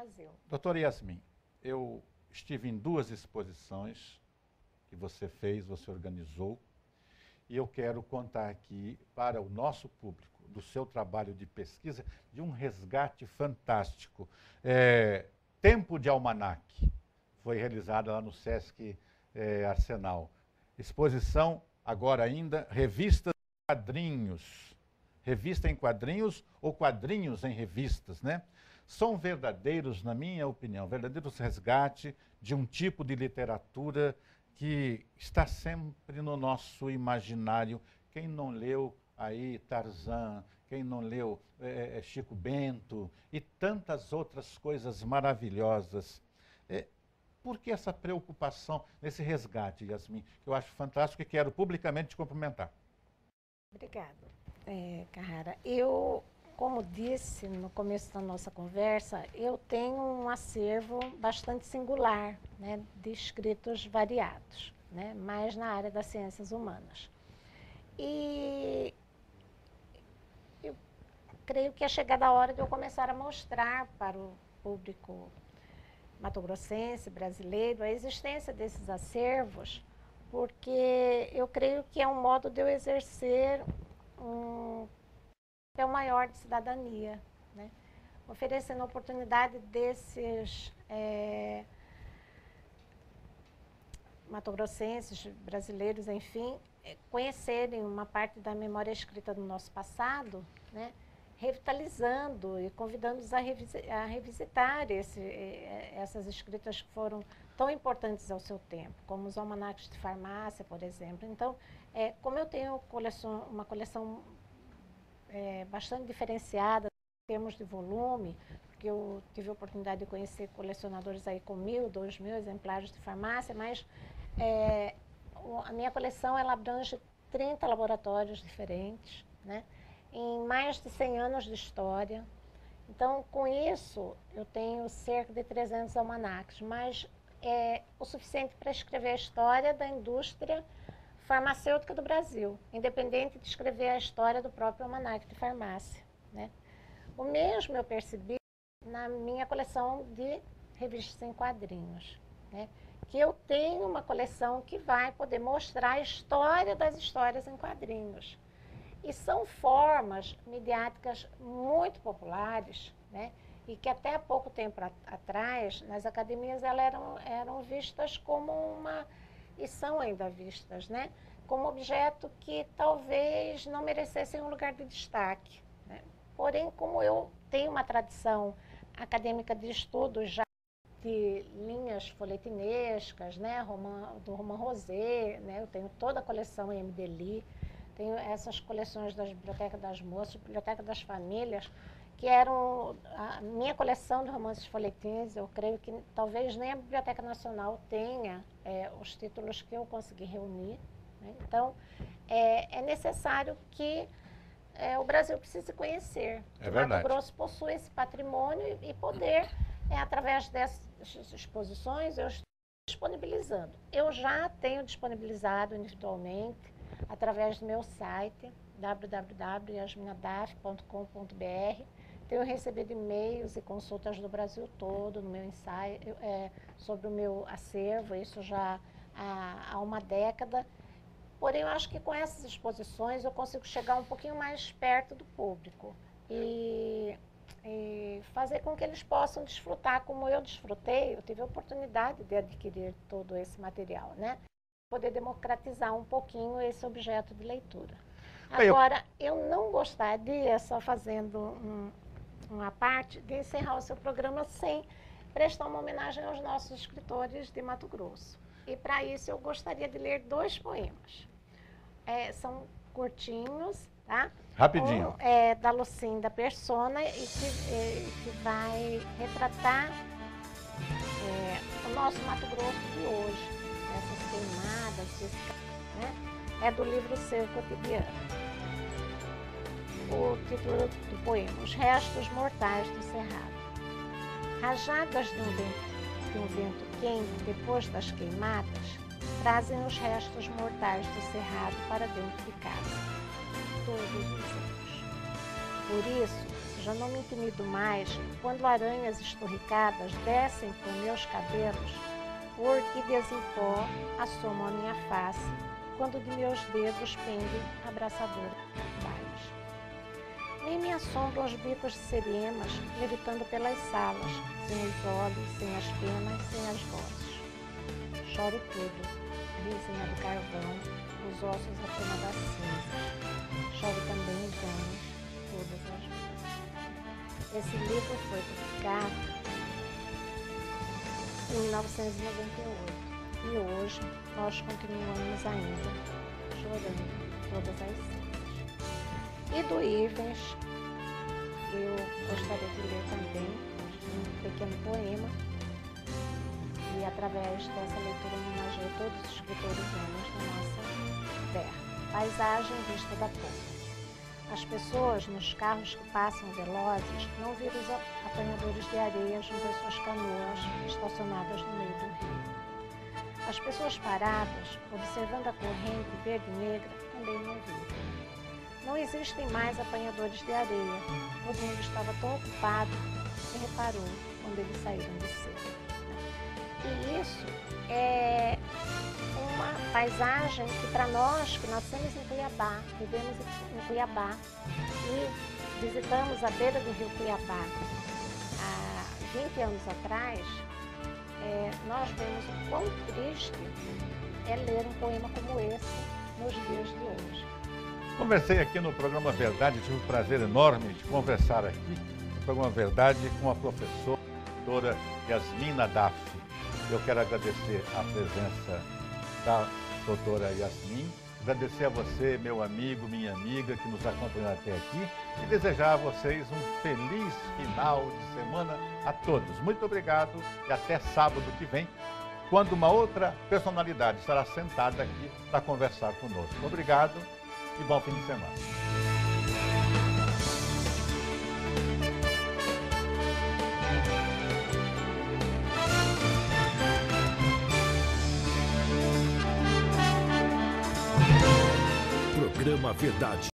Brasil. Doutora Yasmin, eu estive em 2 exposições que você fez, você organizou, e eu quero contar aqui para o nosso público do seu trabalho de pesquisa, de um resgate fantástico. Tempo de Almanaque, foi realizada lá no Sesc Arsenal. Exposição, agora ainda, revistas em quadrinhos. Revista em quadrinhos ou quadrinhos em revistas, né? São verdadeiros, na minha opinião, verdadeiros resgates de um tipo de literatura que está sempre no nosso imaginário. Quem não leu aí Tarzan, quem não leu Chico Bento e tantas outras coisas maravilhosas. Por que essa preocupação nesse resgate, Yasmin, que eu acho fantástico e quero publicamente te cumprimentar? Obrigada, Carrara. Eu, como disse no começo da nossa conversa, eu tenho um acervo bastante singular, né, de escritos variados, né, mais na área das ciências humanas. E eu creio que é chegada a hora de eu começar a mostrar para o público mato-grossense, brasileiro, a existência desses acervos, porque eu creio que é um modo de eu exercer um papel maior de cidadania, né? Oferecendo a oportunidade desses mato-grossenses, brasileiros, enfim, conhecerem uma parte da memória escrita do nosso passado, né? Revitalizando e convidando-os a revisitar essas escritas que foram tão importantes ao seu tempo, como os almanaques de farmácia, por exemplo. Então, como eu tenho uma coleção bastante diferenciada em termos de volume, porque eu tive a oportunidade de conhecer colecionadores aí com 1.000, 2.000 exemplares de farmácia, mas a minha coleção ela abrange 30 laboratórios diferentes, né? Em mais de 100 anos de história. Então, com isso, eu tenho cerca de 300 almanaques, mas é o suficiente para escrever a história da indústria farmacêutica do Brasil, independente de escrever a história do próprio almanaque de farmácia, né? O mesmo eu percebi na minha coleção de revistas em quadrinhos, né? Que eu tenho uma coleção que vai poder mostrar a história das histórias em quadrinhos. E são formas midiáticas muito populares, né? E que até há pouco tempo atrás, nas academias, elas eram vistas como e são ainda vistas, né? Como objeto que talvez não merecessem um lugar de destaque, né? Porém, como eu tenho uma tradição acadêmica de estudos já de linhas folhetinescas, né? Do Roman Rosé, né? Eu tenho toda a coleção em MDLI, tenho essas coleções das Bibliotecas das Moças, Biblioteca das Famílias, que eram a minha coleção de romances folhetins. Eu creio que talvez nem a Biblioteca Nacional tenha os títulos que eu consegui reunir, né? Então, é necessário que o Brasil precise conhecer. É verdade. Mato Grosso possui esse patrimônio e poder, através dessas exposições, eu estou disponibilizando. Eu já tenho disponibilizado individualmente através do meu site www.yasminadaf.com.br. Tenho recebido e-mails e consultas do Brasil todo no meu ensaio sobre o meu acervo, isso já há uma década. Porém, eu acho que com essas exposições eu consigo chegar um pouquinho mais perto do público e fazer com que eles possam desfrutar como eu desfrutei. Eu tive a oportunidade de adquirir todo esse material, né? Poder democratizar um pouquinho esse objeto de leitura. Agora, eu não gostaria, só fazendo uma parte, de encerrar o seu programa sem prestar uma homenagem aos nossos escritores de Mato Grosso. E para isso eu gostaria de ler 2 poemas. São curtinhos, tá? Rapidinho. Da Lucinda Persona e que vai retratar o nosso Mato Grosso de hoje. Essas queimadas, né? É do livro Ser Cotidiano. O título do poema: Os Restos Mortais do Cerrado. Rajadas de um vento quente depois das queimadas trazem os restos mortais do cerrado para dentro de casa, todos os anos. Por isso, já não me intimido mais quando aranhas esturricadas descem por meus cabelos, ou orquídeas em pó assomam a minha face, quando de meus dedos pendem abraçadores bailes. Nem me assombram os bicos de seriemas levitando pelas salas, sem os olhos, sem as penas, sem as vozes. Choro tudo, a resina do carvão, os ossos à pena das cinzas. Choro também os anos, todas as vezes. Esse livro foi publicado em 1998 e hoje nós continuamos ainda chorando todas as cinzas. E do Ivens, eu gostaria de ler também um pequeno poema e através dessa leitura homenageio todos os escritores homens da nossa terra. Paisagem vista da ponte. As pessoas nos carros que passam velozes não viram os apanhadores de areia junto às suas canoas estacionadas no meio do rio. As pessoas paradas, observando a corrente verde e negra, também não viram. Não existem mais apanhadores de areia. Todo mundo estava tão ocupado que reparou quando eles saíram de cedo. E isso é uma paisagem que para nós que nascemos em Cuiabá, vivemos em Cuiabá e visitamos a beira do rio Cuiabá há 20 anos atrás, nós vemos o quão triste é ler um poema como esse nos dias de hoje. Conversei aqui no programa Verdade, tive o prazer enorme de conversar aqui no programa Verdade com a professora doutora Yasmin Nadaf. Eu quero agradecer a presença da doutora Yasmin, agradecer a você, meu amigo, minha amiga, que nos acompanhou até aqui e desejar a vocês um feliz final de semana a todos. Muito obrigado e até sábado que vem, quando uma outra personalidade estará sentada aqui para conversar conosco. Obrigado e bom fim de semana. Programa Verdade.